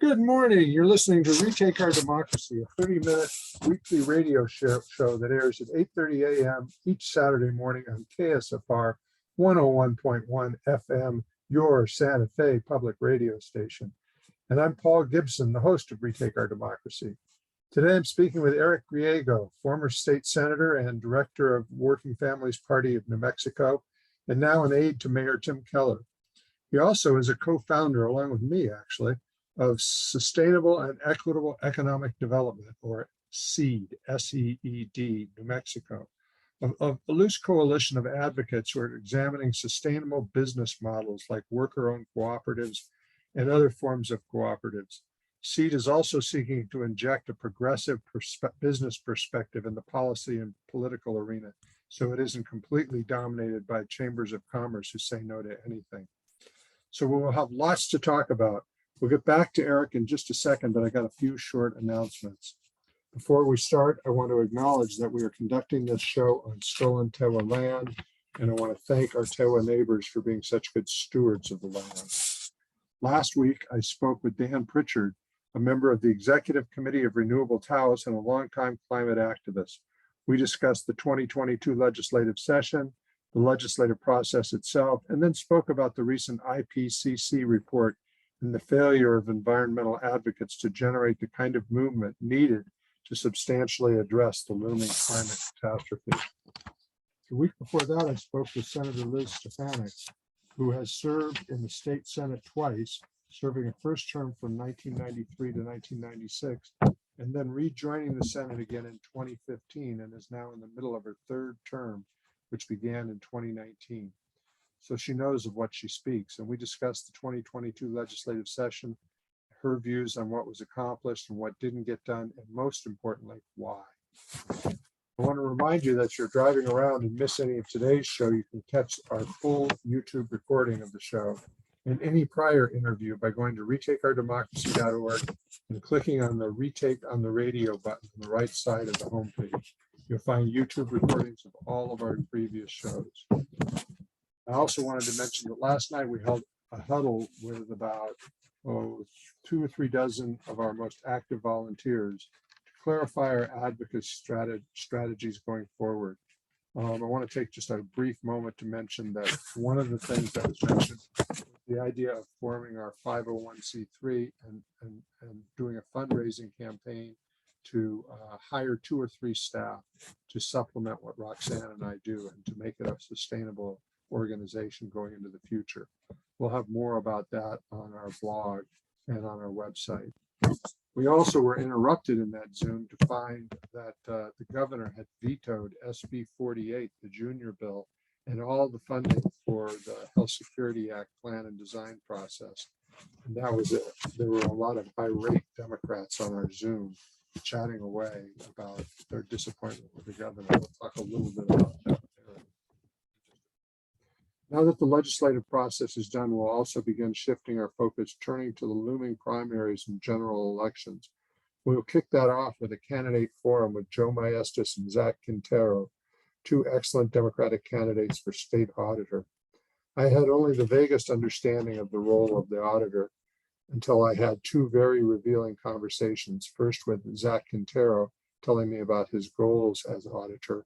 Good morning. You're listening to Retake Our Democracy, a 30-minute weekly radio show that airs at 8:30 a.m. each Saturday morning on KSFR 101.1 FM, your Santa Fe public radio station. And I'm Paul Gibson, the host of Retake Our Democracy. Today I'm speaking with Eric Griego, former state senator and director of Working Families Party of New Mexico, and now an aide to Mayor Tim Keller. He also is a co-founder, along with me actually, of Sustainable and Equitable Economic Development, or SEED, S-E-E-D, New Mexico, a loose coalition of advocates who are examining sustainable business models like worker-owned cooperatives and other forms of cooperatives. SEED is also seeking to inject a progressive business perspective in the policy and political arena, so it isn't completely dominated by chambers of commerce who say no to anything. So we'll have lots to talk about. We'll get back to Eric in just a second, but I got a few short announcements. Before we start, I want to acknowledge that we are conducting this show on stolen Tewa land, and I want to thank our Tewa neighbors for being such good stewards of the land. Last week, I spoke with Dan Pritchard, a member of the Executive Committee of Renewable Taos and a longtime climate activist. We discussed the 2022 legislative session, the legislative process itself, and then spoke about the recent IPCC report and the failure of environmental advocates to generate the kind of movement needed to substantially address the looming climate catastrophe. The week before that, I spoke with Senator Liz Stefanik, who has served in the state Senate twice, serving a first term from 1993 to 1996, and then rejoining the Senate again in 2015, and is now in the middle of her third term, which began in 2019. So she knows of what she speaks. And we discussed the 2022 legislative session, her views on what was accomplished and what didn't get done, and most importantly, why. I want to remind you that if you're driving around and miss any of today's show, you can catch our full YouTube recording of the show and any prior interview by going to retakeourdemocracy.org and clicking on the Retake on the Radio button on the right side of the homepage. You'll find YouTube recordings of all of our previous shows. I also wanted to mention that last night we held a huddle with about 2 or 3 dozen of our most active volunteers to clarify our advocacy strategies going forward. I want to take just a brief moment to mention that one of the things that was mentioned was the idea of forming our 501c3 and doing a fundraising campaign to hire 2 or 3 staff to supplement what Roxanne and I do and to make it a sustainable organization going into the future. We'll have more about that on our blog and on our website. We also were interrupted in that Zoom to find that the governor had vetoed SB 48, the junior bill, and all the funding for the Health Security Act plan and design process. And that was it. There were a lot of irate Democrats on our Zoom chatting away about their disappointment with the governor. We'll talk a little bit about that. Now that the legislative process is done, we'll also begin shifting our focus, turning to the looming primaries and general elections. We'll kick that off with a candidate forum with Joe Maestas and Zach Quintero, 2 excellent Democratic candidates for state auditor. I had only the vaguest understanding of the role of the auditor until I had 2 very revealing conversations, first with Zach Quintero telling me about his goals as auditor,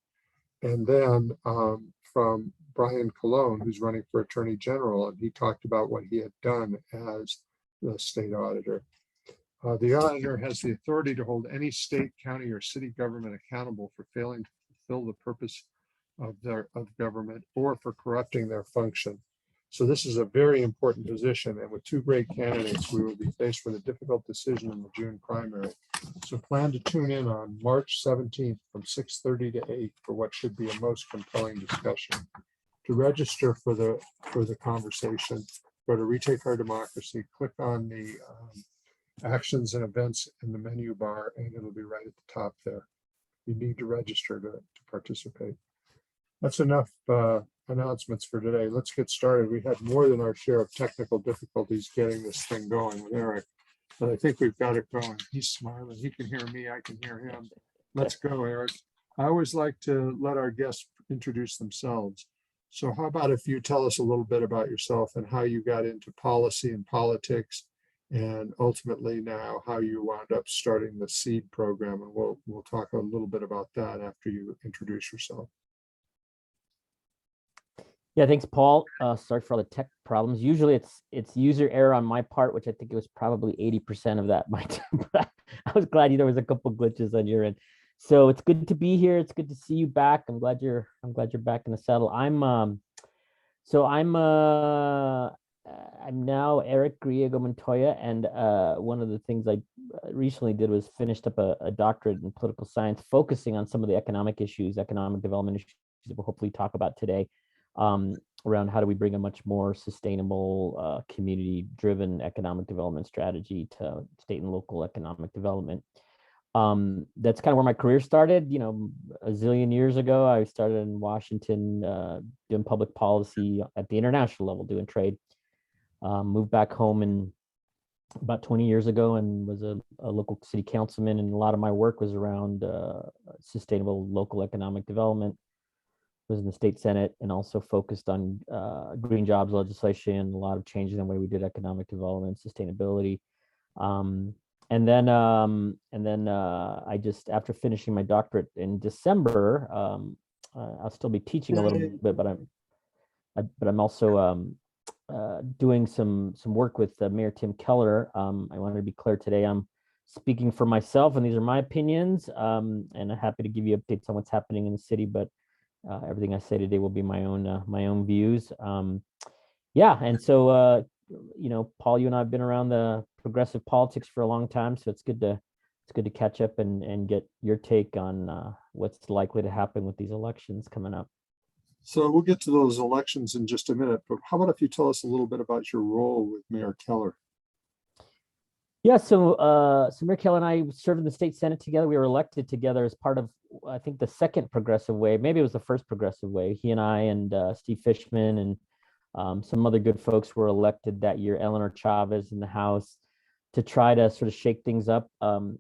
and then from Brian Colon, who's running for Attorney General, and he talked about what he had done as the state auditor. The auditor has the authority to hold any state, county, or city government accountable for failing to fulfill the purpose of government or for corrupting their function. So this is a very important position, and with 2 great candidates, we will be faced with a difficult decision in the June primary. So plan to tune in on March 17th from 6:30 to 8 for what should be a most compelling discussion. To register for the conversation, go to Retake Our Democracy, click on the actions and events in the menu bar, and it'll be right at the top there. You need to register to participate. That's enough announcements for today. Let's get started. We had more than our share of technical difficulties getting this thing going with Eric, but I think we've got it going. He's smiling. He can hear me. I can hear him. Let's go, Eric. I always like to let our guests introduce themselves. So how about if you tell us a little bit about yourself and how you got into policy and politics and ultimately now how you wound up starting the seed program. And we'll talk a little bit about that after you introduce yourself. Yeah, thanks, Paul. Sorry for all the tech problems. Usually it's user error on my part, which I think it was probably 80% of that. But I was glad there was a couple glitches on your end. So it's good to be here. It's good to see you back. I'm glad you're back in the saddle. So I'm now Eric Griego Montoya, and one of the things I recently did was finished up a doctorate in political science, focusing on some of the economic issues, economic development issues that we'll hopefully talk about today, around how do we bring a much more sustainable, community-driven economic development strategy to state and local economic development. That's kind of where my career started. A zillion years ago, I started in Washington, doing public policy at the international level, doing trade. Moved back home in about 20 years ago and was a local city councilman, and a lot of my work was around sustainable local economic development. Was in the state senate and also focused on green jobs legislation, a lot of changes in the way we did economic development, sustainability. And then I just, after finishing my doctorate in December, I'll still be teaching a little bit, but I'm also doing some work with Mayor Tim Keller. I wanted to be clear today, I'm speaking for myself, and these are my opinions, and I'm happy to give you updates on what's happening in the city, but everything I say today will be my own views. Yeah, and so Paul, you and I have been around the progressive politics for a long time, so it's good to catch up and get your take on what's likely to happen with these elections coming up. So we'll get to those elections in just a minute, but how about if you tell us a little bit about your role with Mayor Keller? Yeah, so Mayor Keller and I served in the state senate together. We were elected together as part of, I think, the second progressive wave. Maybe it was the first progressive wave. He and I and Steve Fishman and some other good folks were elected that year. Eleanor Chavez in the House, to try to sort of shake things up. So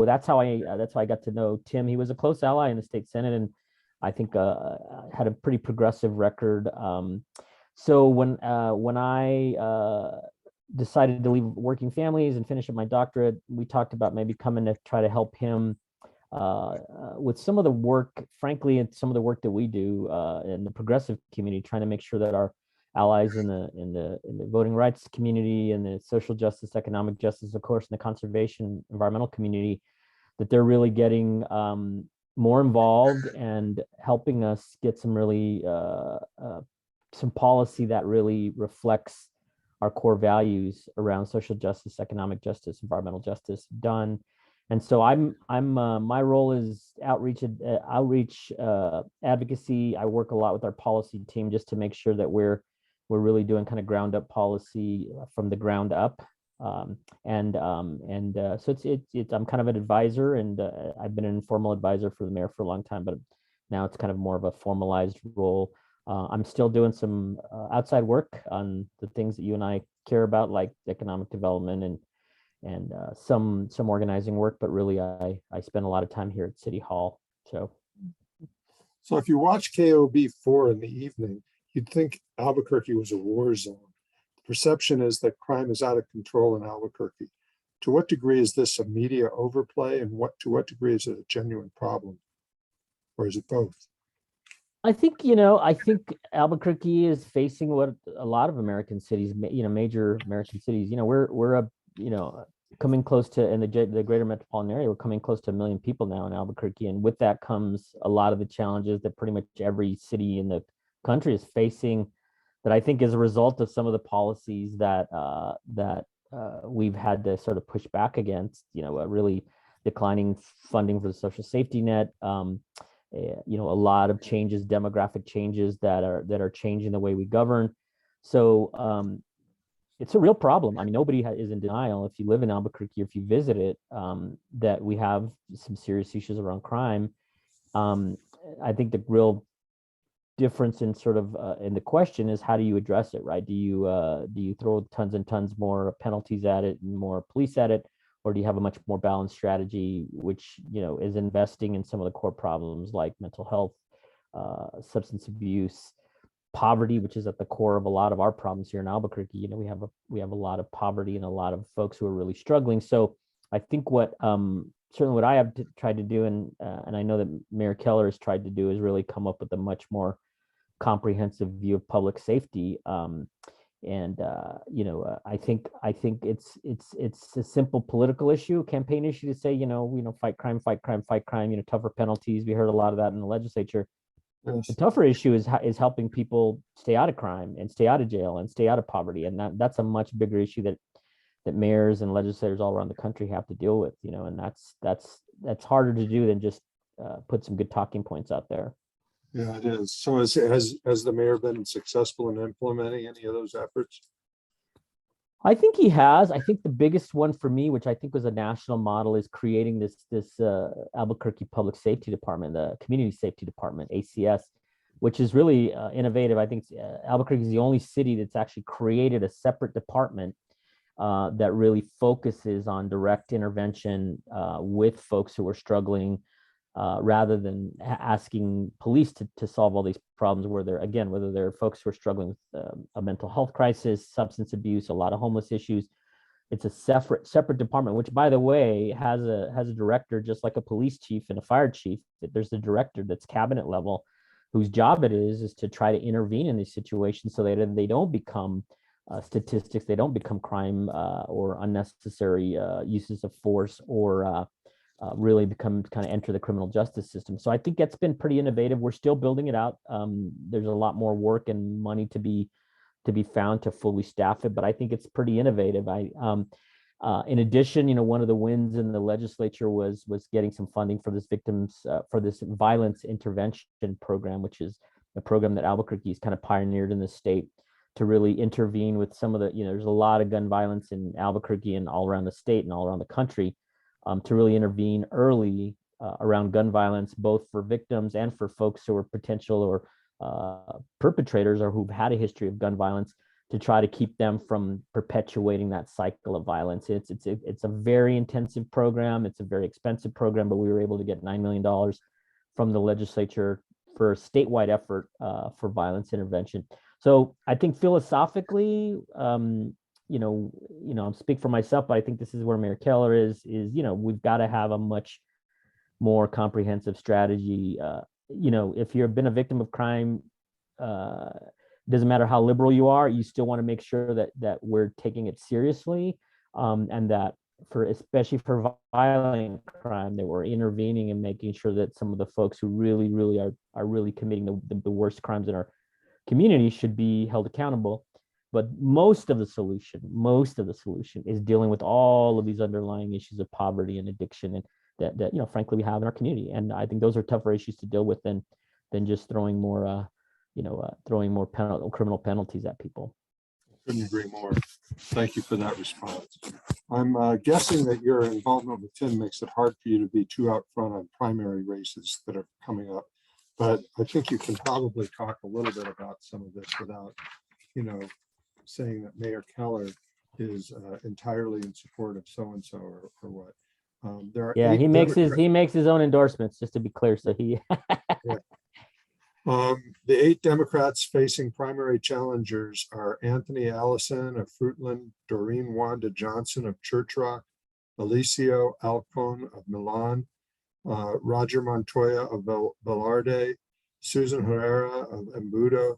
that's how I got to know Tim. He was a close ally in the state senate, and I think had a pretty progressive record. So when I decided to leave working families and finish up my doctorate, we talked about maybe coming to try to help him with some of the work, frankly, and some of the work that we do in the progressive community, trying to make sure that our allies in the voting rights community and the social justice, economic justice, of course, and the conservation environmental community, that they're really getting more involved and helping us get some really some policy that really reflects our core values around social justice, economic justice, environmental justice done. And so my role is outreach advocacy. I work a lot with our policy team just to make sure that we're really doing kind of ground up policy from the ground up. So it's I'm kind of an advisor, and I've been an informal advisor for the mayor for a long time, but now it's kind of more of a formalized role. I'm still doing some outside work on the things that you and I care about, like economic development and some organizing work, but really I spend a lot of time here at City Hall. So if you watch KOB4 in the evening, you'd think Albuquerque was a war zone. The perception is that crime is out of control in Albuquerque. To what degree is this a media overplay, and to what degree is it a genuine problem? Or is it both? I think Albuquerque is facing what a lot of American cities, major American cities, we're a, coming close to, in the greater metropolitan area, we're coming close to 1 million people now in Albuquerque. And with that comes a lot of the challenges that pretty much every city in the country is facing, that I think is a result of some of the policies that we've had to sort of push back against, really declining funding for the social safety net, a lot of changes, demographic changes that are changing the way we govern. So it's a real problem. I mean, nobody is in denial, if you live in Albuquerque or if you visit it, that we have some serious issues around crime. I think the real difference in sort of in the question is, how do you address it, right? Do you throw tons and tons more penalties at it and more police at it, or do you have a much more balanced strategy, which is investing in some of the core problems like mental health, substance abuse, poverty, which is at the core of a lot of our problems here in Albuquerque. You know, we have a lot of poverty and a lot of folks who are really struggling. So I think what certainly what I have tried to do, and I know that Mayor Keller has tried to do, is really come up with a much more comprehensive view of public safety. I think it's a simple political issue, campaign issue to say, fight crime, fight crime, fight crime. Tougher penalties. We heard a lot of that in the legislature. Yes. The tougher issue is helping people stay out of crime and stay out of jail and stay out of poverty, and that's a much bigger issue that mayors and legislators all around the country have to deal with. And that's harder to do than just put some good talking points out there. Yeah, it is. So has the mayor been successful in implementing any of those efforts? I think he has. I think the biggest one for me, which I think was a national model, is creating this Albuquerque Public Safety Department, the Community Safety Department, ACS, which is really innovative. I think Albuquerque is the only city that's actually created a separate department that really focuses on direct intervention with folks who are struggling, rather than asking police to solve all these problems, whether they're folks who are struggling with a mental health crisis, substance abuse, a lot of homeless issues. It's a separate department, which, by the way, has a director, just like a police chief and a fire chief. There's the director that's cabinet level, whose job it is to try to intervene in these situations so that they don't become statistics, they don't become crime or unnecessary uses of force, or really kind of enter the criminal justice system. So I think that's been pretty innovative. We're still building it out. There's a lot more work and money to be found to fully staff it, but I think it's pretty innovative. In addition, one of the wins in the legislature was getting some funding for this violence intervention program, which is a program that Albuquerque's kind of pioneered in the state to really intervene with some of the, there's a lot of gun violence in Albuquerque and all around the state and all around the country. To really intervene early around gun violence, both for victims and for folks who are potential or perpetrators or who've had a history of gun violence, to try to keep them from perpetuating that cycle of violence. It's a very intensive program. It's a very expensive program, but we were able to get $9 million from the legislature for a statewide effort for violence intervention. So I think philosophically, I'll speak for myself, but I think this is where Mayor Keller is, we've got to have a much more comprehensive strategy. If you've been a victim of crime, doesn't matter how liberal you are, you still want to make sure that we're taking it seriously, and that especially for violent crime, that we're intervening and making sure that some of the folks who really, really are really committing the worst crimes in our community should be held accountable. But most of the solution is dealing with all of these underlying issues of poverty and addiction, and that frankly, we have in our community. And I think those are tougher issues to deal with than just throwing more criminal penalties at people. Couldn't agree more. Thank you for that response. I'm guessing that your involvement with Tim makes it hard for you to be too out front on primary races that are coming up, but I think you can probably talk a little bit about some of this without, saying that Mayor Keller is entirely in support of so-and-so or what. He makes his own endorsements, just to be clear. So he yeah. The 8 Democrats facing primary challengers are Anthony Allison of Fruitland, Doreen Wanda Johnson of Church Rock, Alicio Alcon of Milan, Roger Montoya of Velarde, Susan Herrera of Embudo,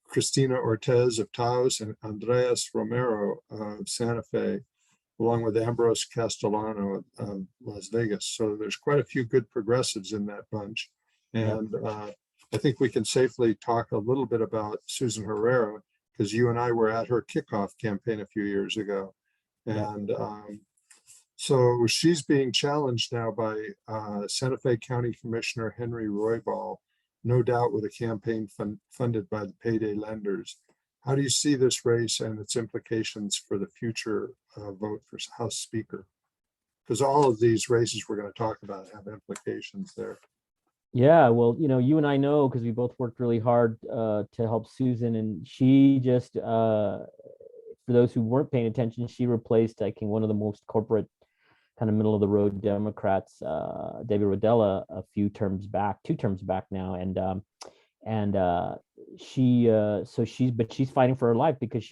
Cristina Ortez of Taos, and Andreas Romero of Santa Fe, along with Ambrose Castellano of Las Vegas. So there's quite a few good progressives in that bunch. And I think we can safely talk a little bit about Susan Herrera, because you and I were at her kickoff campaign a few years ago. And so she's being challenged now by Santa Fe County Commissioner Henry Roybal, no doubt with a campaign funded by the payday lenders. How do you see this race and its implications for the future vote for House Speaker? Because all of these races we're going to talk about have implications there. Yeah, well, you and I know, because we both worked really hard to help Susan, and she just, for those who weren't paying attention, she replaced, I think, one of the most corporate, kind of middle of the road Democrats, David Rodella, 2 terms back now, And she's fighting for her life because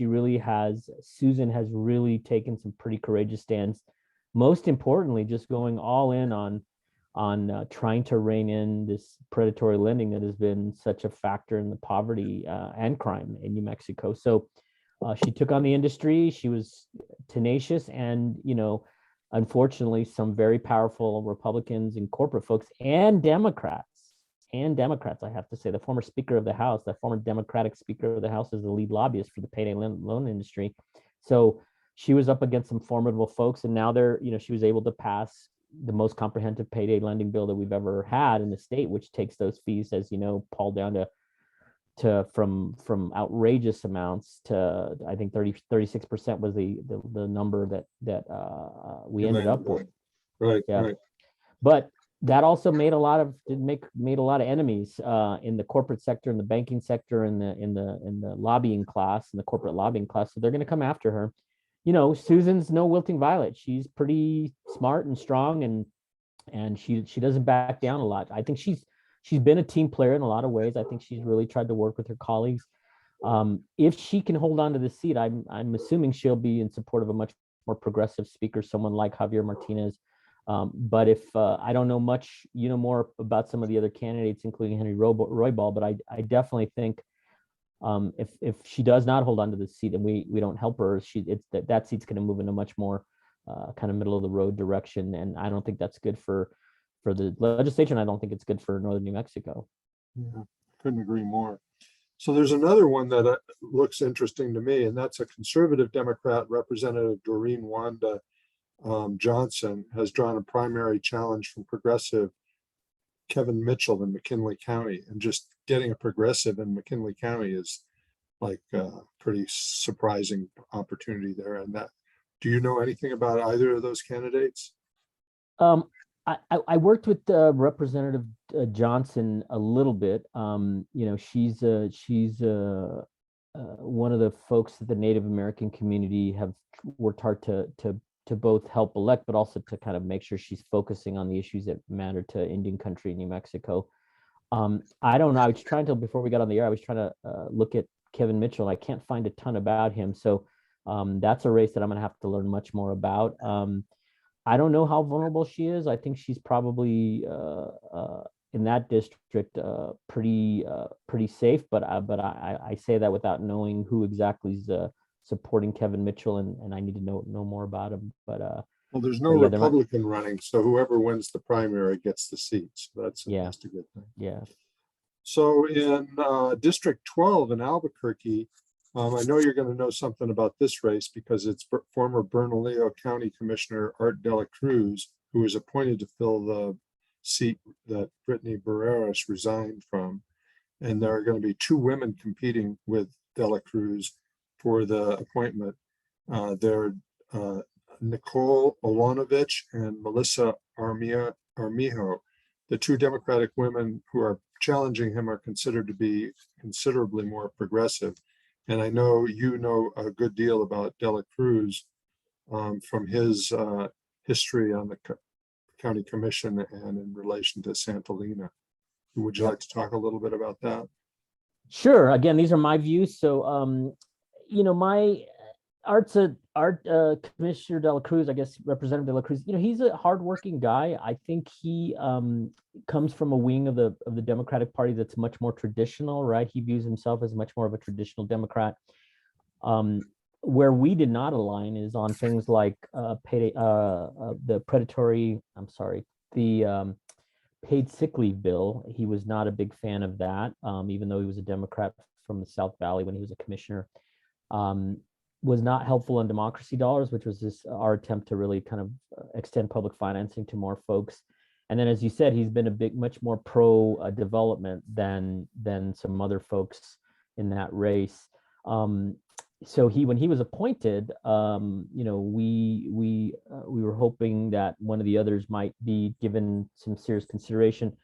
Susan has really taken some pretty courageous stands. Most importantly, just going all in on trying to rein in this predatory lending that has been such a factor in the poverty and crime in New Mexico. So she took on the industry. She was tenacious, and unfortunately, some very powerful Republicans and corporate folks and Democrats, I have to say, the former Speaker of the House, the former Democratic Speaker of the House, is the lead lobbyist for the payday loan industry. So she was up against some formidable folks, and now she was able to pass the most comprehensive payday lending bill that we've ever had in the state, which takes those fees, as you know, Paul, down to from outrageous amounts to, I think 36% was the number that we ended up with. Right, yeah. right. But that also made a lot of enemies in the corporate sector, in the banking sector, in the lobbying class, in the corporate lobbying class. So they're going to come after her. Susan's no wilting violet. She's pretty smart and strong, and she doesn't back down a lot. I think she's been a team player in a lot of ways. I think she's really tried to work with her colleagues. If she can hold on to the seat, I'm assuming she'll be in support of a much more progressive speaker, someone like Javier Martinez. But if I don't know much, more about some of the other candidates, including Henry Roybal, but I definitely think if she does not hold on to the seat and we don't help her, that seat's going to move in a much more kind of middle of the road direction, and I don't think that's good for the legislature, and I don't think it's good for northern New Mexico. Yeah, couldn't agree more. So there's another one that looks interesting to me, and that's a conservative Democrat, Representative Doreen Wanda Johnson, has drawn a primary challenge from progressive Kevin Mitchell in McKinley County. And just getting a progressive in McKinley County is like a pretty surprising opportunity there. And do you know anything about either of those candidates? I worked with Representative Johnson a little bit. She's one of the folks that the Native American community have worked hard to both help elect, but also to kind of make sure she's focusing on the issues that matter to Indian country in New Mexico. I don't know. I was trying to, before we got on the air, I was trying to look at Kevin Mitchell. I can't find a ton about him. So that's a race that I'm going to have to learn much more about. I don't know how vulnerable she is. I think she's probably in that district pretty safe. But I say that without knowing who exactly is supporting Kevin Mitchell, and I need to know more about him. But well, there's no Republican running, so whoever wins the primary gets the seats. So that's a good thing. Yeah. So in District 12 in Albuquerque, I know you're going to know something about this race because it's former Bernalillo County Commissioner Art Dela Cruz, who was appointed to fill the seat that Brittany Barreras resigned from. And there are going to be two women competing with Dela Cruz for the appointment. They're Nicole Olanovich and Melissa Armijo. The two Democratic women who are challenging him are considered to be considerably more progressive. And I know you know a good deal about Dela Cruz from his history on the county commission and in relation to Santolina. Would you like to talk a little bit about that? Sure. Again, these are my views. So, my Commissioner Dela Cruz, I guess Representative Dela Cruz, he's a hardworking guy. I think he comes from a wing of the Democratic Party that's much more traditional, right? He views himself as much more of a traditional Democrat. Where we did not align is on things like the paid sick leave bill. He was not a big fan of that, even though he was a Democrat from the South Valley when he was a commissioner. Was not helpful on democracy dollars, which was our attempt to really kind of extend public financing to more folks. And then, as you said, he's been much more pro development than some other folks in that race. So when he was appointed, we were hoping that one of the others might be given some serious consideration.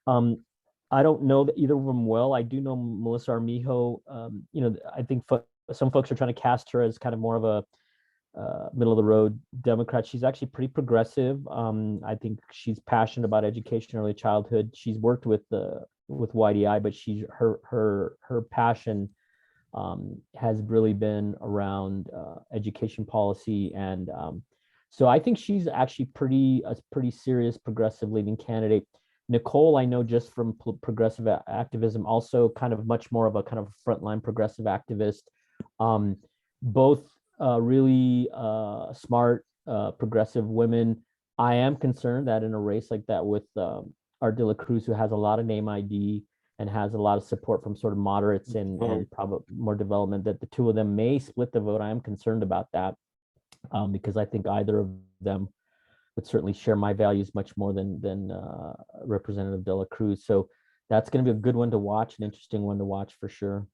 I don't know that either of them well. I do know Melissa Armijo. I think some folks are trying to cast her as kind of more of a middle of the road Democrat. She's actually pretty progressive. I think she's passionate about education, early childhood. She's worked with with YDI, but her passion has really been around education policy, and so I think she's actually a pretty serious progressive leading candidate. Nicole, I know just from progressive activism, also kind of much more of a kind of frontline progressive activist. Both really smart progressive women. I am concerned that in a race like that with Art de la Cruz, who has a lot of name ID and has a lot of support from sort of moderates and probably more development, that the two of them may split the vote. I am concerned about that because I think either of them would certainly share my values much more than Representative de la Cruz. So that's going to be a good one to watch, an interesting one to watch for sure.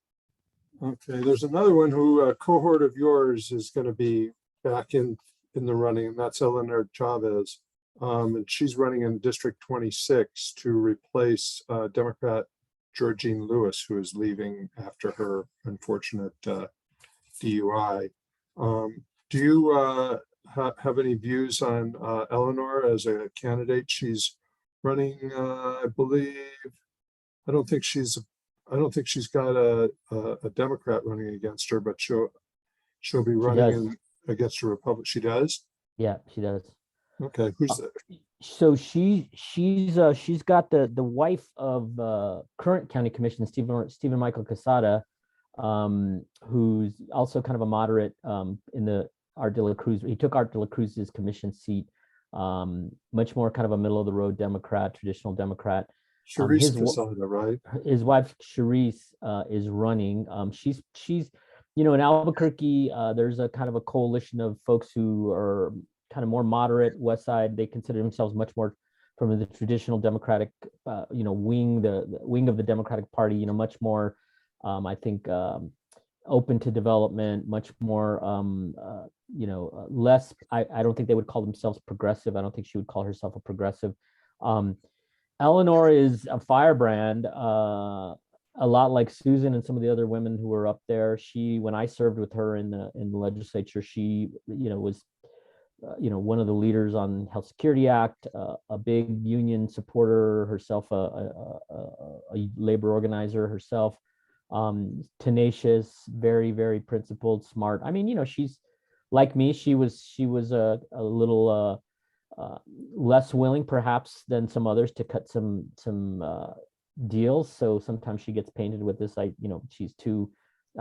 Okay, there's another one who a cohort of yours is going to be back in the running, and that's Eleanor Chavez. And she's running in District 26 to replace Democrat Georgine Lewis, who is leaving after her unfortunate DUI. Do you have any views on Eleanor as a candidate? She's running, I believe. I don't think she's got a Democrat running against her, but she'll be running against a Republican. She does? Yeah, she does. Okay, who's that? So she's got the wife of current county commissioner Stephen Michael Casada, who's also kind of a moderate in the Art de la Cruz. He took Art de la Cruz's commission seat, much more kind of a middle of the road Democrat, traditional Democrat. Charisse Casada, right? His wife Charisse is running. She's in Albuquerque. There's a kind of a coalition of folks who are kind of more moderate West Side. They consider themselves much more from the traditional Democratic, wing, the wing of the Democratic Party. Much more, I think, open to development. Much more, less. I don't think they would call themselves progressive. I don't think she would call herself a progressive. Eleanor is a firebrand, a lot like Susan and some of the other women who were up there. When I served with her in the legislature, she, was, one of the leaders on Health Security Act, a big union supporter herself, a labor organizer herself, tenacious, very, very principled, smart. I mean, she's like me. She was a little less willing perhaps than some others to cut some deals. So sometimes she gets painted with this, she's too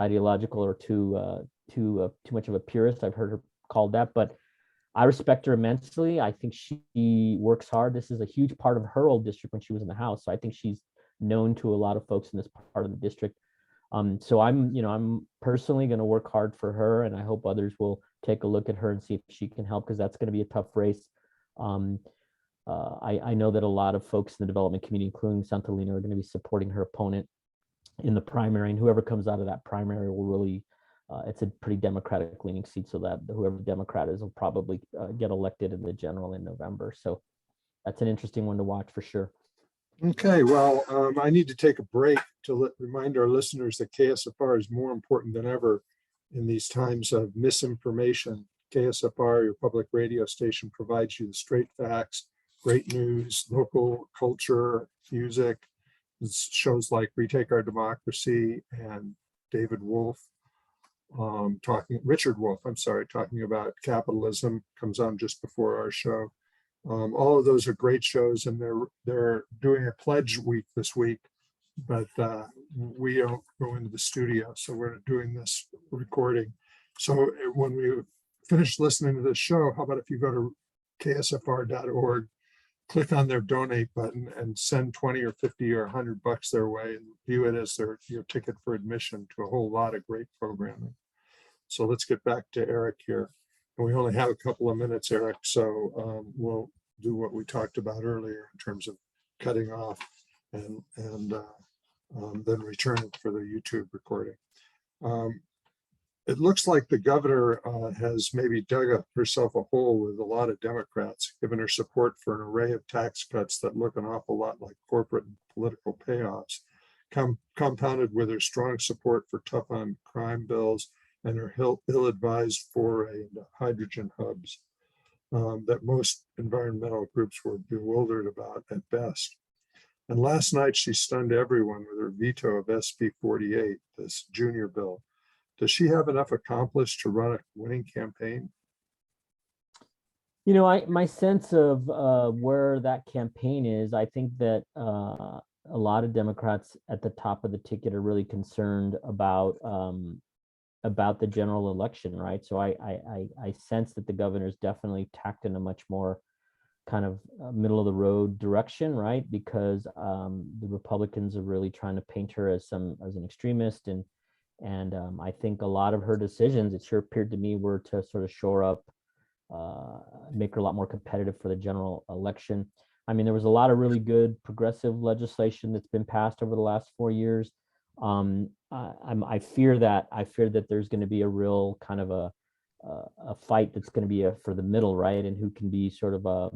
ideological or too much of a purist. I've heard her called that, but I respect her immensely. I think she works hard. This is a huge part of her old district when she was in the House. So I think she's known to a lot of folks in this part of the district. So I'm personally going to work hard for her, and I hope others will take a look at her and see if she can help, because that's going to be a tough race. I know that a lot of folks in the development community, including Santolina, are going to be supporting her opponent in the primary, and whoever comes out of that primary will really, it's a pretty Democratic leaning seat, so that whoever Democrat is will probably get elected in the general in November. So that's an interesting one to watch for sure. Okay, well, I need to take a break to remind our listeners that KSFR is more important than ever in these times of misinformation. KSFR, your public radio station, provides you the straight facts, great news, local culture, music. It's shows like Retake Our Democracy and Richard Wolff, talking about capitalism, comes on just before our show. All of those are great shows, and they're doing a pledge week this week, but we don't go into the studio, so we're doing this recording. So when we finish listening to this show, how about if you go to ksfr.org, click on their donate button, and send 20 or 50 or $100 their way, and view it as your ticket for admission to a whole lot of great programming. So let's get back to Eric here. And we only have a couple of minutes, Eric, so we'll do what we talked about earlier in terms of cutting off and then returning for the YouTube recording. It looks like the governor has maybe dug up herself a hole with a lot of Democrats, given her support for an array of tax cuts that look an awful lot like corporate and political payoffs, compounded with her strong support for tough on crime bills and her ill-advised foray into hydrogen hubs that most environmental groups were bewildered about at best. And last night she stunned everyone with her veto of SB 48, this junior bill. Does she have enough accomplished to run a winning campaign? My sense of where that campaign is, I think that a lot of Democrats at the top of the ticket are really concerned about the general election, right? So I sense that the governor's definitely tacked in a much more kind of middle of the road direction, right? Because the Republicans are really trying to paint her as an extremist, and I think a lot of her decisions, it sure appeared to me, were to sort of shore up, make her a lot more competitive for the general election. I mean, there was a lot of really good progressive legislation that's been passed over the last 4 years. I fear that there's going to be a real kind of a fight that's going to be for the middle, right? And who can be sort of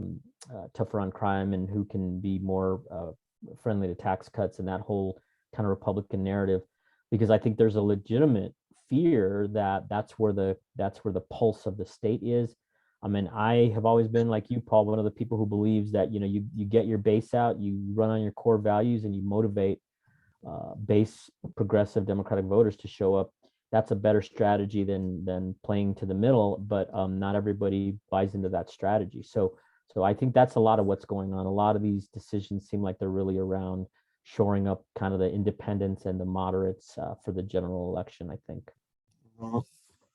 tougher on crime and who can be more friendly to tax cuts and that whole kind of Republican narrative, because I think there's a legitimate fear that that's where the pulse of the state is. I mean, I have always been like you, Paul, one of the people who believes that you get your base out, you run on your core values, and you motivate base progressive Democratic voters to show up. That's a better strategy than playing to the middle, but not everybody buys into that strategy. So I think that's a lot of what's going on. A lot of these decisions seem like they're really around shoring up kind of the independents and the moderates for the general election, I think. Well,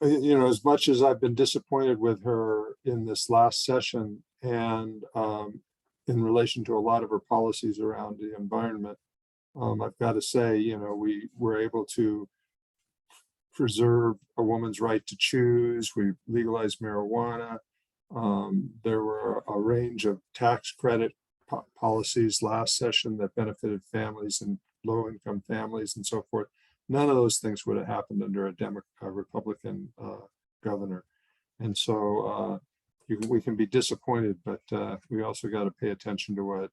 as much as I've been disappointed with her in this last session and in relation to a lot of her policies around the environment, I've got to say, we were able to preserve a woman's right to choose. We legalized marijuana. There were a range of tax credit policies last session that benefited families and low-income families and so forth. None of those things would have happened under a Republican governor. And so we can be disappointed, but we also got to pay attention to what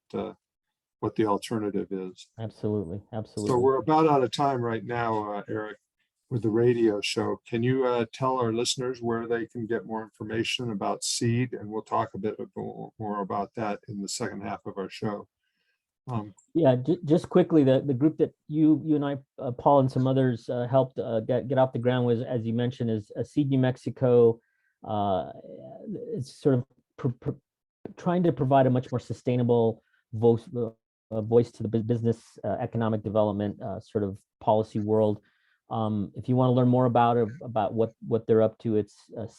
the alternative is. Absolutely. So we're about out of time right now, Eric, with the radio show. Can you tell our listeners where they can get more information about SEED? And we'll talk a bit more about that in the second half of our show. Yeah, just quickly, the group that you and I, Paul, and some others helped get off the ground was, as you mentioned, is SEED New Mexico. It's sort of trying to provide a much more sustainable voice to the business, economic development sort of policy world. If you want to learn more about what they're up to, it's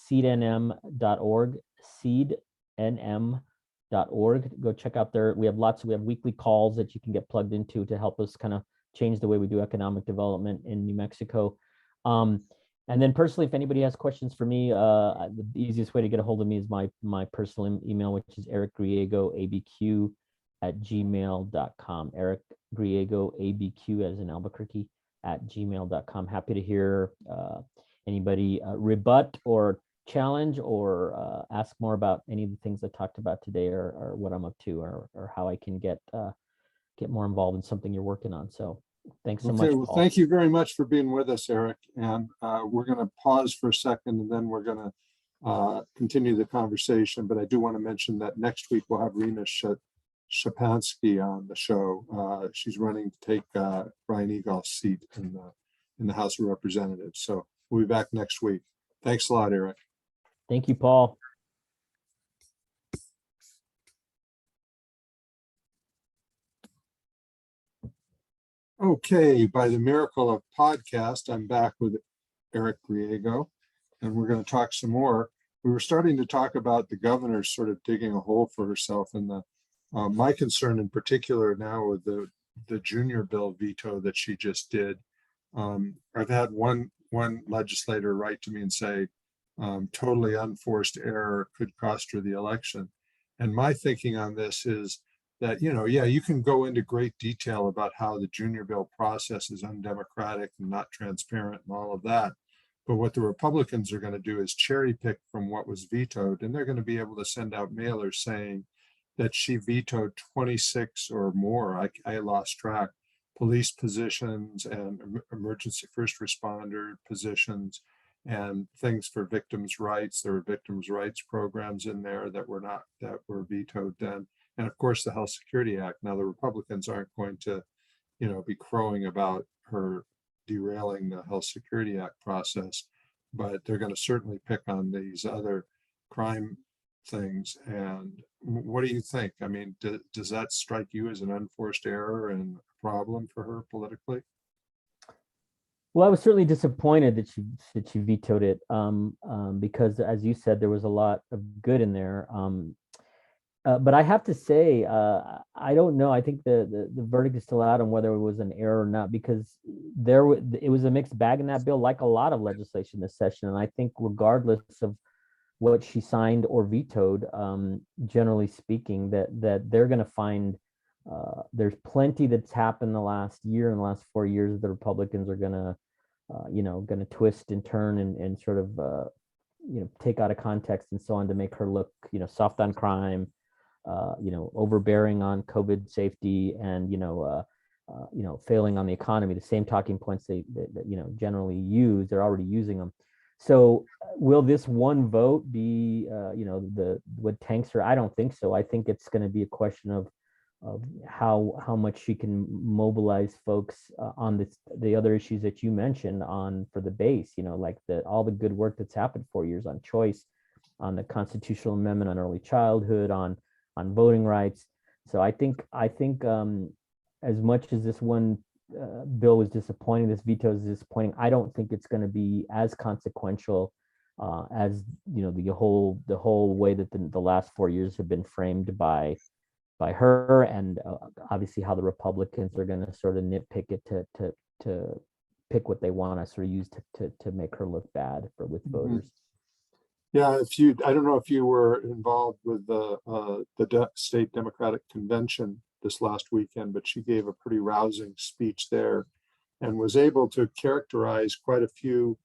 seednm.org, seednm.org. Go check out we have weekly calls that you can get plugged into to help us kind of change the way we do economic development in New Mexico. And then personally, if anybody has questions for me, the easiest way to get a hold of me is my personal email, which is Eric Griego, ABQ @gmail.com. Eric Griego, ABQ as in Albuquerque @gmail.com. Happy to hear anybody rebut or challenge or ask more about any of the things I talked about today, or what I'm up to, or how I can get more involved in something you're working on. So thanks so much, Well, Paul. thank you very much for being with us, Eric. And we're going to pause for a second, and then we're going to continue the conversation. But I do want to mention that next week we'll have Rena Shapansky on the show. She's running to take Brian Eagle's seat in the House of Representatives. So we'll be back next week. Thanks a lot, Eric. Thank you, Paul. Okay, by the miracle of podcast, I'm back with Eric Griego, and we're going to talk some more. We were starting to talk about the governor sort of digging a hole for herself, and my concern in particular now with the junior bill veto that she just did. I've had one legislator write to me and say, totally unforced error could cost her the election. And my thinking on this is that, you can go into great detail about how the junior bill process is undemocratic and not transparent and all of that. But what the Republicans are going to do is cherry pick from what was vetoed, and they're going to be able to send out mailers saying that she vetoed 26 or more, I lost track, police positions and emergency first responder positions and things for victims' rights. There were victims' rights programs in there that were vetoed then. And of course, the Health Security Act. Now, the Republicans aren't going to, be crowing about her derailing the Health Security Act process, but they're going to certainly pick on these other crime things. And what do you think? I mean, does that strike you as an unforced error and a problem for her politically? Well, I was certainly disappointed that she vetoed it, because, as you said, there was a lot of good in there. But I have to say, I don't know. I think the verdict is still out on whether it was an error or not, because it was a mixed bag in that bill, like a lot of legislation this session. And I think regardless of what she signed or vetoed, generally speaking, that they're going to find there's plenty that's happened the last year and the last 4 years that the Republicans are going to, going to twist and turn and sort of, take out of context and so on to make her look, soft on crime, overbearing on COVID safety, and failing on the economy. The same talking points they generally use. They're already using them. So will this one vote be what tanks her? I don't think so. I think it's going to be a question of how much she can mobilize folks on the other issues that you mentioned on for the base. Like all the good work that's happened 4 years on choice, on the constitutional amendment on early childhood, on voting rights. So I think as much as this one bill was disappointing, this veto is disappointing, I don't think it's going to be as consequential as the whole way that the last 4 years have been framed by her, and obviously how the Republicans are going to sort of nitpick it to pick what they want to sort of use to make her look bad with voters. Yeah, I don't know if you were involved with the state Democratic convention this last weekend, but she gave a pretty rousing speech there and was able to characterize quite a few,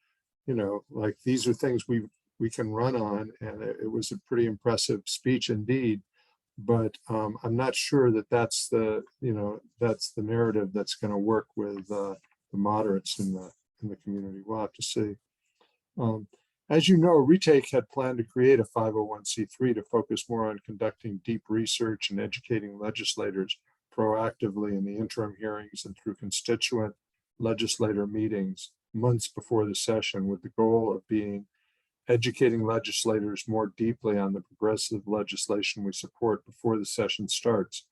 like these are things we can run on. And it was a pretty impressive speech indeed. But I'm not sure that's the narrative that's going to work with the moderates in the community. We'll have to see. As you know, Retake had planned to create a 501c3 to focus more on conducting deep research and educating legislators proactively in the interim hearings and through constituent legislator meetings months before the session, with the goal of educating legislators more deeply on the progressive legislation we support before the session starts.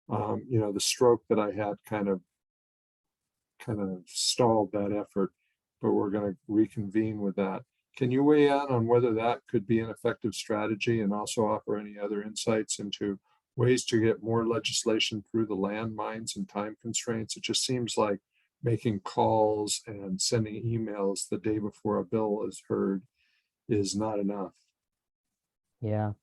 The stroke that I had kind of stalled that effort, but we're going to reconvene with that. Can you weigh in on whether that could be an effective strategy, and also offer any other insights into ways to get more legislation through the landmines and time constraints? It just seems like making calls and sending emails the day before a bill is heard is not enough. Yeah.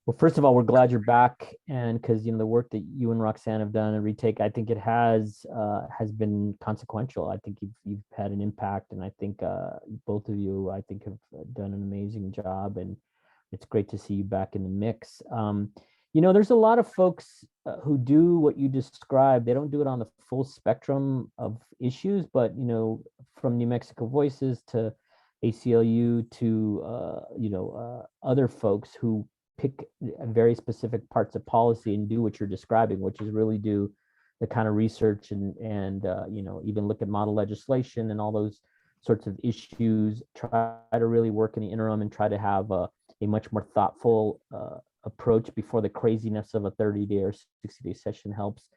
Well, first of all, we're glad you're back, and because the work that you and Roxanne have done and Retake, I think it has been consequential. I think you've had an impact, and I think both of you, I think, have done an amazing job, and it's great to see you back in the mix. There's a lot of folks who do what you described. They don't do it on the full spectrum of issues, but from New Mexico Voices to ACLU to other folks who pick very specific parts of policy and do what you're describing, which is really do the kind of research and even look at model legislation and all those sorts of issues, try to really work in the interim and try to have a much more thoughtful approach before the craziness of a 30-day or 60-day session helps.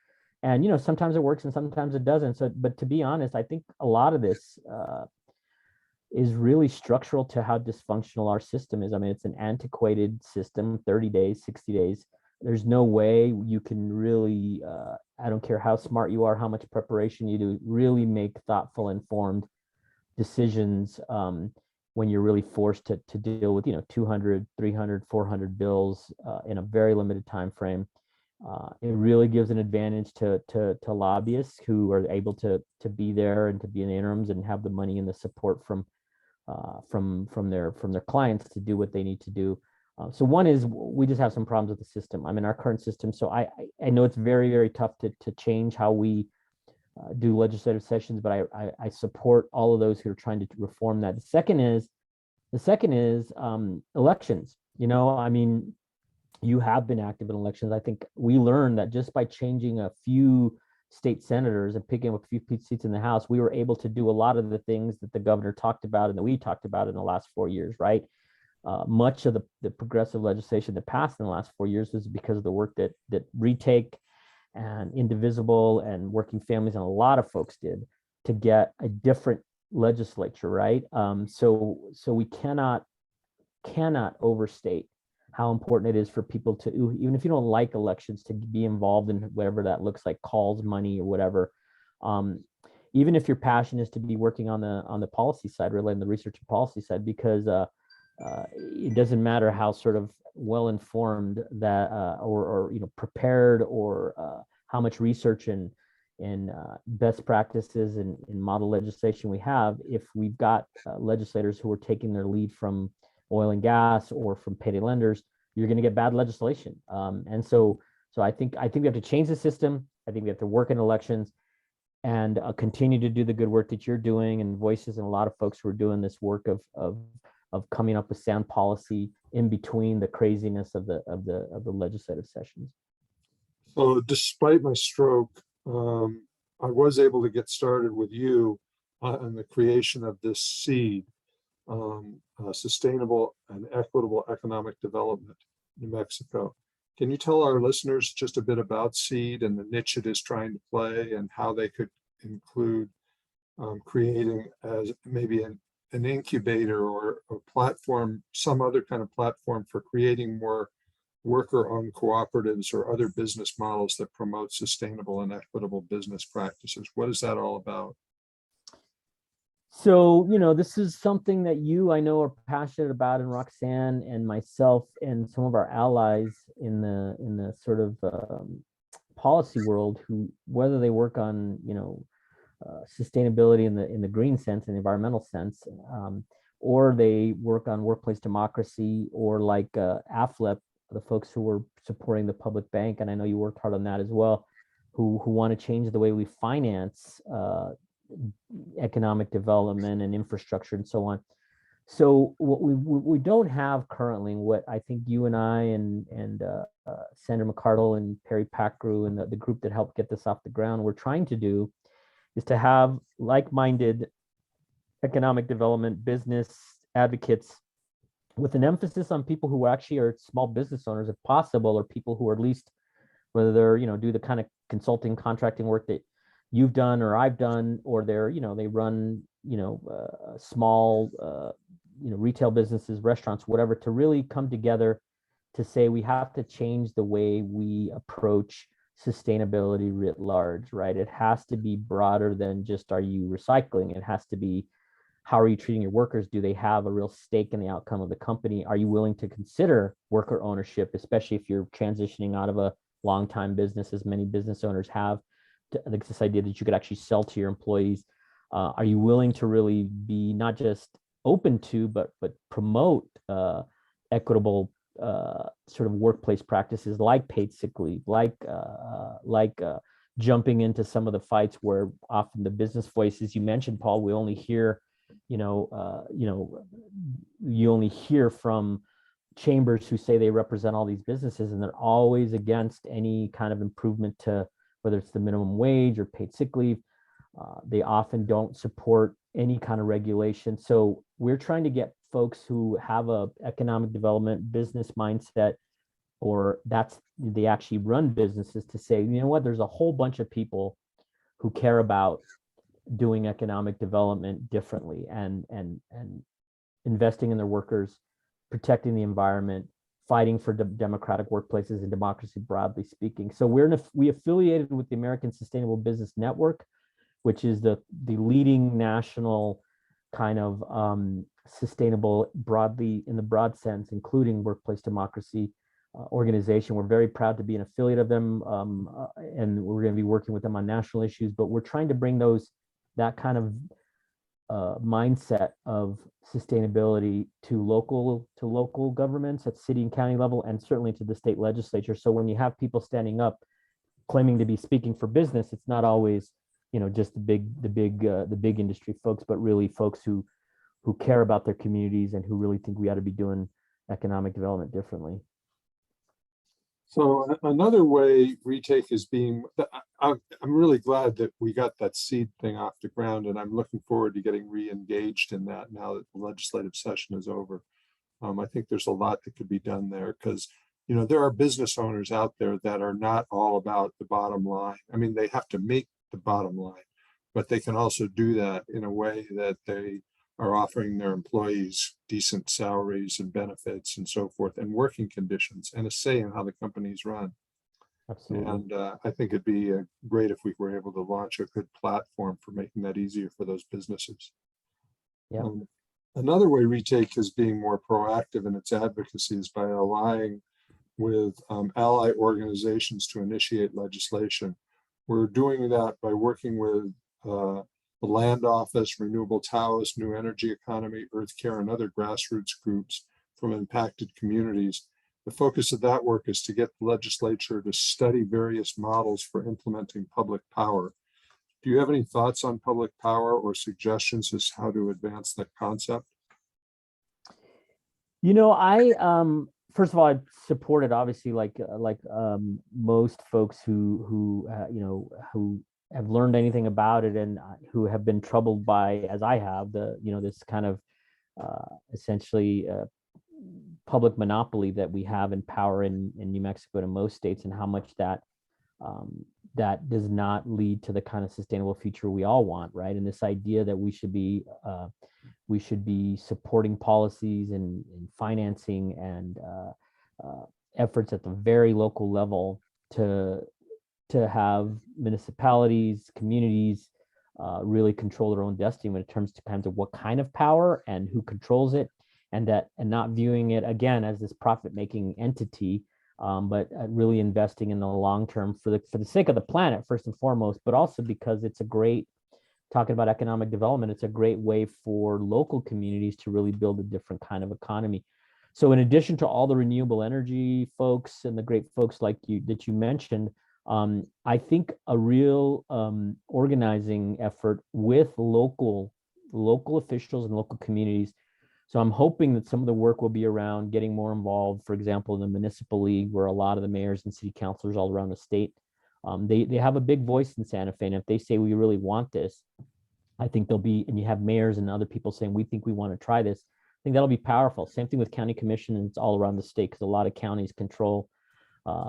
And sometimes it works and sometimes it doesn't. So, but to be honest, I think a lot of this is really structural to how dysfunctional our system is. I mean, it's an antiquated system, 30 days, 60 days. There's no way you can really, I don't care how smart you are, how much preparation you do, really make thoughtful, informed decisions when you're really forced to deal with 200, 300, 400 bills in a very limited time frame. It really gives an advantage to lobbyists who are able to be there and to be in the interims and have the money and the support from their clients to do what they need to do. So one is we just have some problems with the system. I mean, our current system. So I know it's very, very tough to change how we do legislative sessions, but I support all of those who are trying to reform that. The second is elections. I mean, you have been active in elections. I think we learned that just by changing a few state senators and picking up a few seats in the House, we were able to do a lot of the things that the governor talked about and that we talked about in the last 4 years, right? Much of the progressive legislation that passed in the last 4 years was because of the work that Retake and Indivisible and Working Families and a lot of folks did to get a different legislature, right? So we cannot overstate how important it is for people to, even if you don't like elections, to be involved in whatever that looks like, calls, money, or whatever. Even if your passion is to be working on the policy side, really on the research and policy side, because it doesn't matter how sort of well informed that or prepared or how much research and best practices and model legislation we have, if we've got legislators who are taking their lead from oil and gas or from payday lenders, you're going to get bad legislation. And so I think we have to change the system. I think we have to work in elections and continue to do the good work that you're doing, and Voices and a lot of folks who are doing this work of coming up with sound policy in between the craziness of the legislative sessions. So despite my stroke, I was able to get started with you on the creation of this seed, sustainable and equitable economic development, New Mexico. Can you tell our listeners just a bit about seed and the niche it is trying to play, and how they could include creating as maybe an incubator or platform, some other kind of platform for creating more worker-owned cooperatives or other business models that promote sustainable and equitable business practices? What is that all about? So, this is something that I know, are passionate about, and Roxanne and myself and some of our allies in the sort of policy world, who, whether they work on, sustainability in the green sense and environmental sense, or they work on workplace democracy, or like AFLEP, the folks who were supporting the public bank, and I know you worked hard on that as well, who want to change the way we finance economic development and infrastructure and so on. So what we don't have currently, what I think you and I and Sandra McCardle and Perry Packrew and the group that helped get this off the ground, we're trying to do, is to have like-minded economic development business advocates with an emphasis on people who actually are small business owners, if possible, or people who are at least, whether they're, do the kind of consulting contracting work that you've done or I've done, or they're, they run, small, retail businesses, restaurants, whatever, to really come together to say we have to change the way we approach sustainability writ large, right? It has to be broader than just, are you recycling? It has to be, how are you treating your workers? Do they have a real stake in the outcome of the company? Are you willing to consider worker ownership, especially if you're transitioning out of a long-time business, as many business owners have? I think this idea that you could actually sell to your employees. Are you willing to really be not just open to, but promote equitable sort of workplace practices, like paid sick leave, like jumping into some of the fights where often the business voices you mentioned, Paul, we only hear, you only hear from chambers who say they represent all these businesses, and they're always against any kind of improvement to, whether it's the minimum wage or paid sick leave. They often don't support any kind of regulation. So we're trying to get folks who have a economic development business mindset, or they actually run businesses, to say, you know what, there's a whole bunch of people who care about doing economic development differently, and investing in their workers, protecting the environment, fighting for democratic workplaces and democracy, broadly speaking. So we affiliated with the American Sustainable Business Network, which is the leading national kind of sustainable, broadly, in the broad sense, including workplace democracy organization. We're very proud to be an affiliate of them, and we're going to be working with them on national issues. But we're trying to bring that kind of mindset of sustainability to local governments at city and county level, and certainly to the state legislature. So when you have people standing up claiming to be speaking for business, it's not always, just the big industry folks, but really folks who care about their communities and who really think we ought to be doing economic development differently. So another way retake is being, I'm really glad that we got that seed thing off the ground, and I'm looking forward to getting re-engaged in that now that the legislative session is over. I think there's a lot that could be done there because, there are business owners out there that are not all about the bottom line. I mean, they have to make the bottom line, but they can also do that in a way that they are offering their employees decent salaries and benefits and so forth, and working conditions and a say in how the companies run. Absolutely. And I think it'd be great if we were able to launch a good platform for making that easier for those businesses. Yeah. Another way Retake is being more proactive in its advocacy is by allying with ally organizations to initiate legislation. We're doing that by working with the Land Office, Renewable Taos, New Energy Economy, Earth Care, and other grassroots groups from impacted communities. The focus of that work is to get the legislature to study various models for implementing public power. Do you have any thoughts on public power or suggestions as how to advance that concept? I first of all, I support it. Obviously, like most folks who have learned anything about it and who have been troubled by, as I have, this kind of essentially public monopoly that we have in power in New Mexico and in most states, and how much that does not lead to the kind of sustainable future we all want, right? And this idea that we should be supporting policies and financing and efforts at the very local level to have municipalities, communities really control their own destiny when it comes to kinds of what kind of power and who controls it, and not viewing it again as this profit-making entity, but really investing in the long term for the sake of the planet first and foremost, but also because it's a great, talking about economic development, it's a great way for local communities to really build a different kind of economy. So in addition to all the renewable energy folks and the great folks like you that you mentioned, I think a real organizing effort with local officials and local communities. So I'm hoping that some of the work will be around getting more involved, for example, in the municipal league, where a lot of the mayors and city councilors all around the state, they have a big voice in Santa Fe. And if they say we really want this, I think there'll be, and you have mayors and other people saying we think we want to try this. I think that'll be powerful. Same thing with county commission, and it's all around the state because a lot of counties control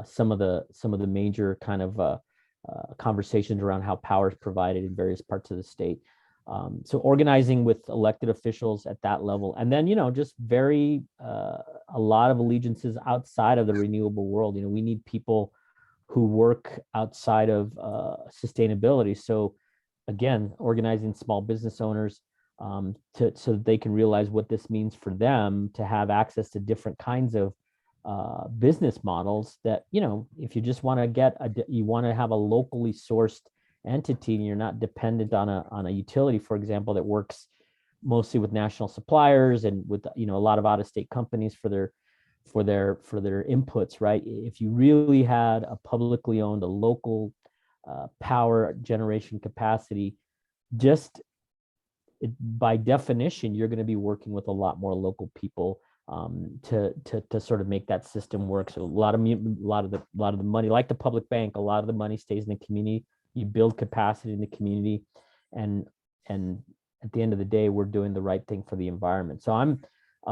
some of the major kind of conversations around how power is provided in various parts of the state. So organizing with elected officials at that level, and then just a lot of allegiances outside of the renewable world. We need people who work outside of sustainability. So again, organizing small business owners so that they can realize what this means for them to have access to different kinds of business models. That if you just want to you want to have a locally sourced entity, and you're not dependent on a utility, for example, that works mostly with national suppliers and with a lot of out-of-state companies for their inputs, right? If you really had a publicly owned, a local power generation capacity, by definition, you're going to be working with a lot more local people to sort of make that system work. So a lot of the money, like the public bank, a lot of the money stays in the community. You build capacity in the community, and at the end of the day, we're doing the right thing for the environment. So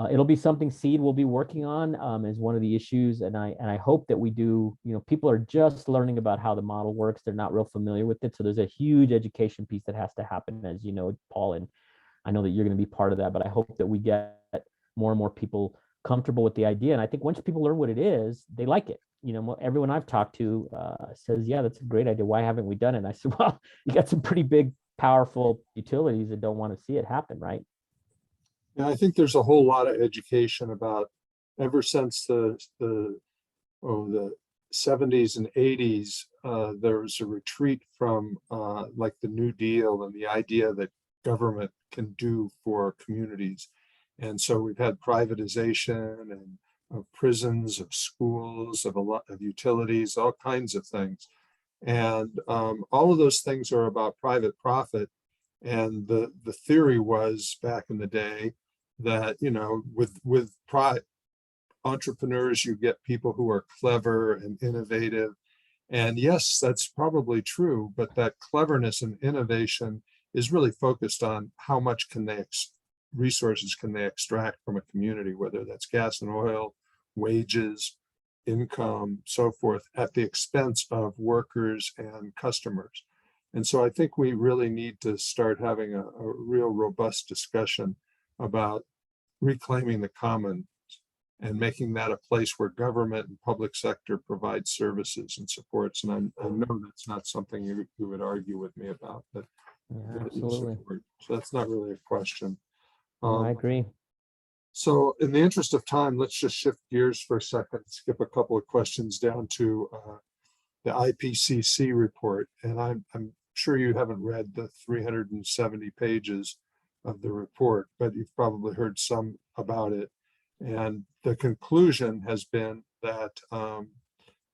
it'll be something Seed will be working on as one of the issues, and I hope that we do. People are just learning about how the model works; they're not real familiar with it. So there's a huge education piece that has to happen, as you know, Paul, and I know that you're going to be part of that. But I hope that we get more and more people comfortable with the idea, and I think once people learn what it is, they like it. Everyone I've talked to says, yeah, that's a great idea. Why haven't we done it? And I said, well, you got some pretty big, powerful utilities that don't want to see it happen, right? Yeah, I think there's a whole lot of education about, ever since the 70s and 80s, there was a retreat from like the New Deal and the idea that government can do for communities. And so we've had privatization and of prisons, of schools, of a lot of utilities, all kinds of things. And all of those things are about private profit. And the theory was back in the day that, with entrepreneurs, you get people who are clever and innovative. And yes, that's probably true, but that cleverness and innovation is really focused on how much resources can they extract from a community, whether that's gas and oil, wages, income, so forth, at the expense of workers and customers. And so I think we really need to start having a real robust discussion about reclaiming the commons and making that a place where government and public sector provide services and supports. And I know that's not something you would argue with me about, but Yeah, absolutely. so that's not really a question. I agree. So in the interest of time, let's just shift gears for a second, skip a couple of questions down to the IPCC report. And I'm sure you haven't read the 370 pages of the report, but you've probably heard some about it. And the conclusion has been that,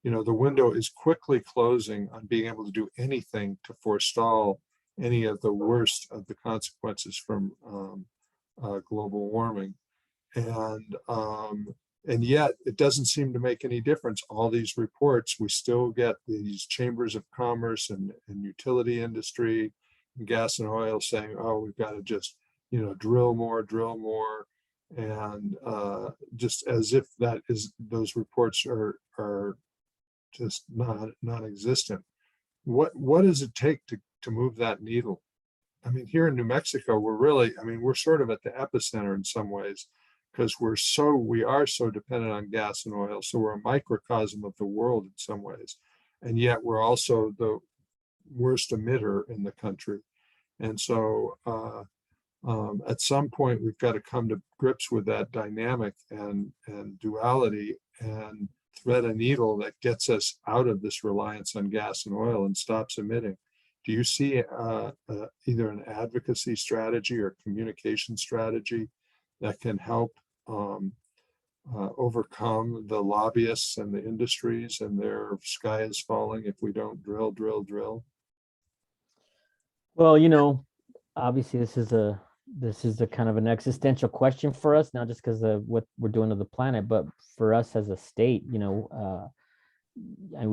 the window is quickly closing on being able to do anything to forestall any of the worst of the consequences from global warming. And yet it doesn't seem to make any difference. All these reports, we still get these chambers of commerce and utility industry and gas and oil saying, oh, we've got to just, drill more. And just as if those reports are just non-existent. What does it take to move that needle? I mean, here in New Mexico, we're sort of at the epicenter in some ways, because we are so dependent on gas and oil. So we're a microcosm of the world in some ways. And yet we're also the worst emitter in the country. And so at some point, we've got to come to grips with that dynamic and duality and thread a needle that gets us out of this reliance on gas and oil and stops emitting. Do you see either an advocacy strategy or communication strategy that can help overcome the lobbyists and the industries and their sky is falling if we don't drill? Well, obviously this is a kind of an existential question for us, not just because of what we're doing to the planet, but for us as a state. And I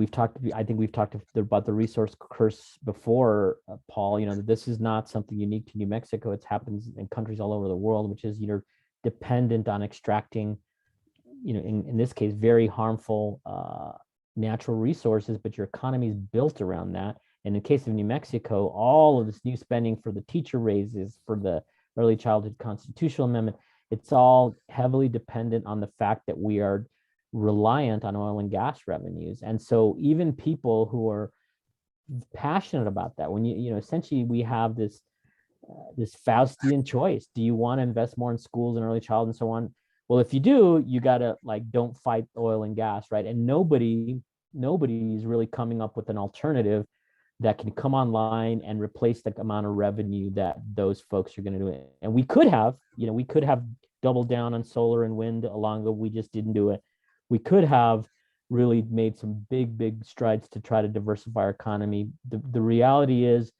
think we've talked about the resource curse before, Paul. This is not something unique to New Mexico. It happens in countries all over the world, which is you're dependent on extracting, in this case, very harmful natural resources, but your economy is built around that. And in the case of New Mexico, all of this new spending for the teacher raises, for the early childhood constitutional amendment, it's all heavily dependent on the fact that we are reliant on oil and gas revenues. And so even people who are passionate about that, when essentially we have this Faustian choice. Do you want to invest more in schools and early childhood and so on? Well, if you do, you gotta don't fight oil and gas, right? And nobody is really coming up with an alternative that can come online and replace the amount of revenue that those folks are going to do. And we could have doubled down on solar and wind we just didn't do it. We could have really made some big strides to try to diversify our economy. The reality is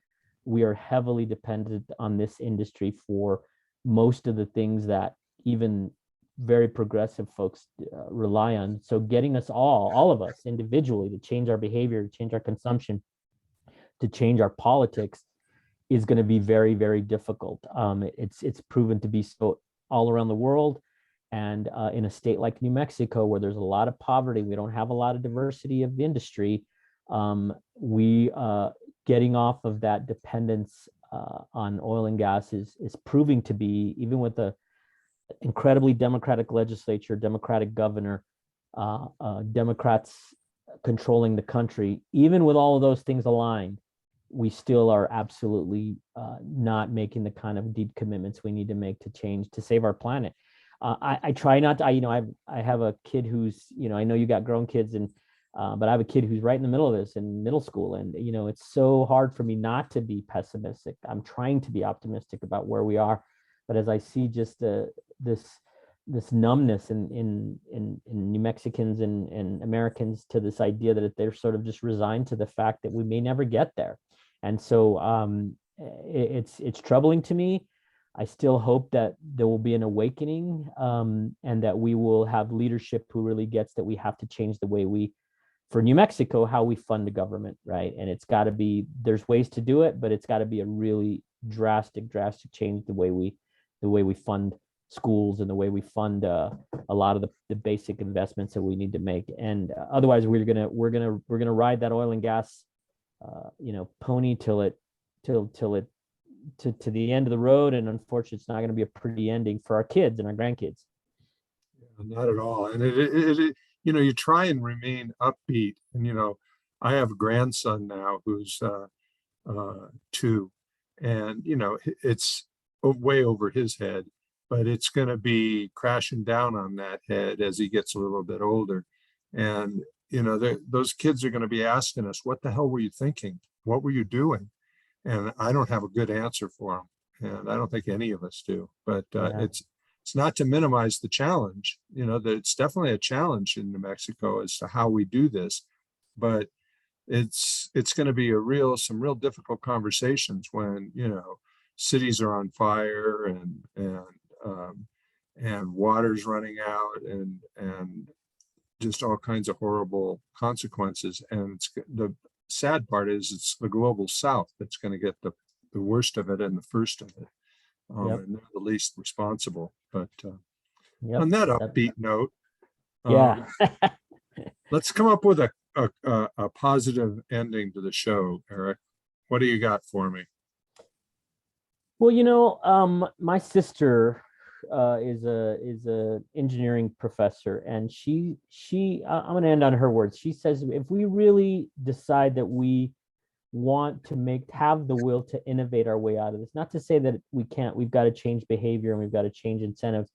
we are heavily dependent on this industry for most of the things that even very progressive folks rely on. So getting us all of us individually to change our behavior, to change our consumption, to change our politics is going to be very, very difficult. It's proven to be so all around the world. And in a state like New Mexico, where there's a lot of poverty, we don't have a lot of diversity of industry. We getting off of that dependence on oil and gas is proving to be, even with the incredibly democratic legislature, democratic governor, Democrats controlling the country, even with all of those things aligned, we still are absolutely not making the kind of deep commitments we need to make to change, to save our planet. I try not to, I have a kid who's, I know you got grown kids, but I have a kid who's right in the middle of this in middle school. And, it's so hard for me not to be pessimistic. I'm trying to be optimistic about where we are. But as I see just this numbness in New Mexicans and Americans to this idea that they're sort of just resigned to the fact that we may never get there. And so it's troubling to me. I still hope that there will be an awakening, and that we will have leadership who really gets that we have to change the way for New Mexico, how we fund the government, right? And it's got to be, there's ways to do it, but it's got to be a really drastic change the way we fund schools and the way we fund a lot of the basic investments that we need to make. And otherwise, we're gonna ride that oil and gas, pony till it to the end of the road. And unfortunately, it's not going to be a pretty ending for our kids and our grandkids. Not at all. And you try and remain upbeat. And, I have a grandson now who's 2, and, it's way over his head, but it's going to be crashing down on that head as he gets a little bit older. And, those kids are going to be asking us, what the hell were you thinking? What were you doing? And I don't have a good answer for them. And I don't think any of us do, but it's not to minimize the challenge, that it's definitely a challenge in New Mexico as to how we do this, but it's going to be some real difficult conversations when, cities are on fire and water's running out and just all kinds of horrible consequences. And the sad part is it's the global South that's going to get the worst of it and the first of it. And they're the least responsible. But on that upbeat note, let's come up with a positive ending to the show, Eric. What do you got for me? Well, my sister is a engineering professor, and she I'm going to end on her words. She says, if we really decide that we want to have the will to innovate our way out of this, not to say that we can't, we've got to change behavior and we've got to change incentives,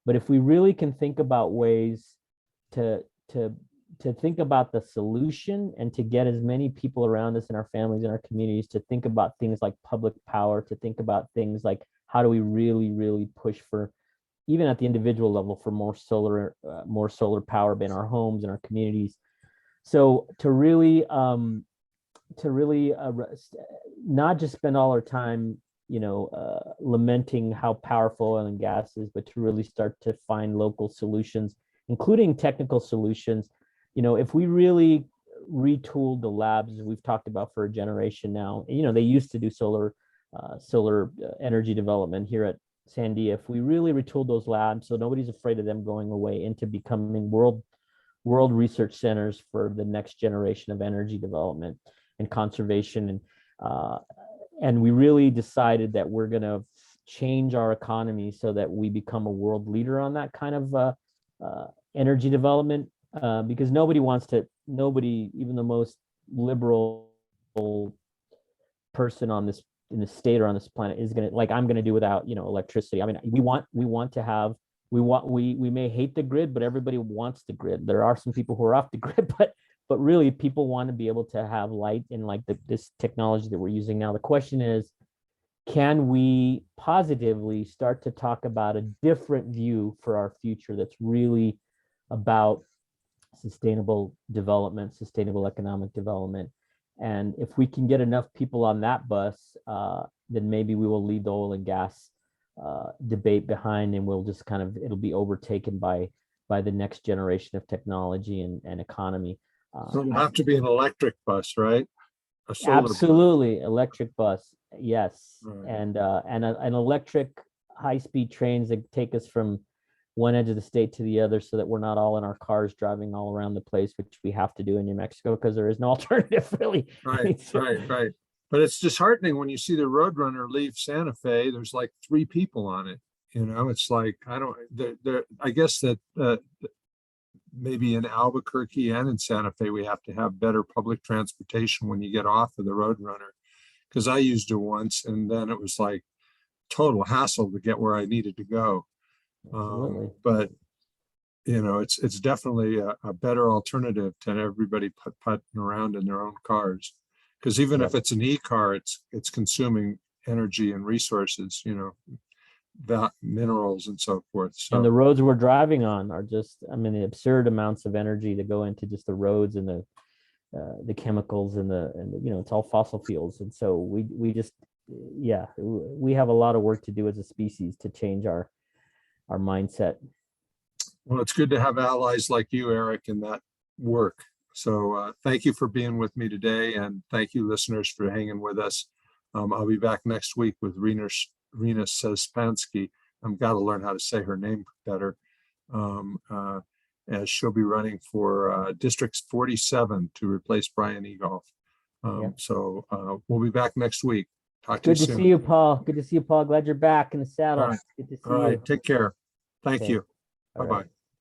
but if we really can think about ways to think about the solution and to get as many people around us in our families and our communities to think about things like public power, to think about things like how do we really, really push for, even at the individual level, for more solar power in our homes and our communities. So to really not just spend all our time, lamenting how powerful oil and gas is, but to really start to find local solutions, including technical solutions. If we really retooled the labs, as we've talked about for a generation now, they used to do solar energy development here at Sandia. If we really retooled those labs so nobody's afraid of them going away into becoming world research centers for the next generation of energy development and conservation, and we really decided that we're going to change our economy so that we become a world leader on that kind of energy development, because nobody, even the most liberal person in the state or on this planet is going to, like, I'm going to do without, electricity. I mean, we may hate the grid, but everybody wants the grid. There are some people who are off the grid, but really people want to be able to have light in this technology that we're using now. The question is, can we positively start to talk about a different view for our future that's really about sustainable development, sustainable economic development? And if we can get enough people on that bus, then maybe we will leave the oil and gas debate behind, and we'll just it'll be overtaken by the next generation of technology and economy. So it'll have to be an electric bus, right? A solar Absolutely, bus. Electric bus, yes, right. And an electric high-speed trains that take us from one edge of the state to the other, so that we're not all in our cars driving all around the place, which we have to do in New Mexico because there is no alternative, really. Right. But it's disheartening when you see the Roadrunner leave Santa Fe. There's like 3 people on it. It's like, I guess that maybe in Albuquerque and in Santa Fe, we have to have better public transportation when you get off of the Roadrunner, because I used it once and then it was like total hassle to get where I needed to go. But it's definitely a better alternative to everybody putting around in their own cars, because even if it's an e-car, it's consuming energy and resources, minerals and so forth. So, and the roads we're driving on are just, the absurd amounts of energy that go into just the roads and the chemicals and it's all fossil fuels. And so we just, yeah, we have a lot of work to do as a species to change our mindset. Well, it's good to have allies like you, Eric, in that work. So thank you for being with me today, and thank you, listeners, for hanging with us. I'll be back next week with Rena Sespansky. I've got to learn how to say her name better. As she'll be running for District 47 to replace Brian Egolf. So we'll be back next week. Talk to you soon. Good to see you, Paul. Good to see you, Paul. Glad you're back in the saddle. All right. Good to see All you. right. Take care. Thank Okay. you. All Bye-bye. right.